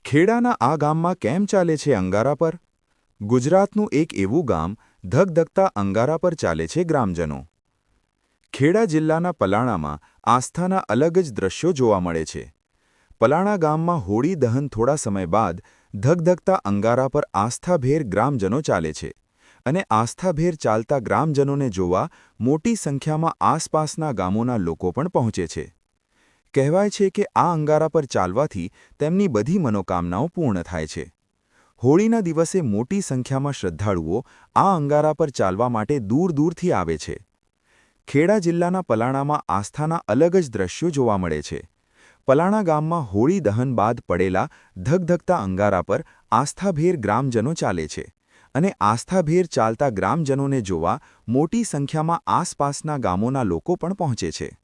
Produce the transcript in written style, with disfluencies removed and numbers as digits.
ખેડાના આ ગામમાં કેમ ચાલે છે અંગારા પર? ગુજરાતનું એક એવું ગામ ધગધગતા અંગારા પર ચાલે છે ગ્રામજનો. ખેડા જિલ્લાના પલાણામાં આસ્થાના અલગ જ દ્રશ્યો જોવા મળે છે. પલાણા ગામમાં હોળી દહન થોડા સમય બાદ ધગધગતા અંગારા પર આસ્થાભેર ગ્રામજનો ચાલે છે અને આસ્થાભેર ચાલતા ગ્રામજનોને જોવા મોટી સંખ્યામાં આસપાસના ગામોના લોકો પણ પહોંચે છે. કહેવાય છે કે આ અંગારા પર ચાલવાથી તેમની બધી મનોકામનાઓ પૂર્ણ થાય છે. હોળીના દિવસે મોટી સંખ્યામાં શ્રદ્ધાળુઓ આ અંગારા પર ચાલવા માટે દૂર દૂરથી આવે છે. ખેડા જિલ્લાના પલાણામાં આસ્થાના અલગ જ દ્રશ્યો જોવા મળે છે. પલાણા ગામમાં હોળી દહન બાદ પડેલા ધગધગતા અંગારા પર આસ્થાભેર ગ્રામજનો ચાલે છે અને આસ્થાભેર ચાલતા ગ્રામજનોને જોવા મોટી સંખ્યામાં આસપાસના ગામોના લોકો પણ પહોંચે છે.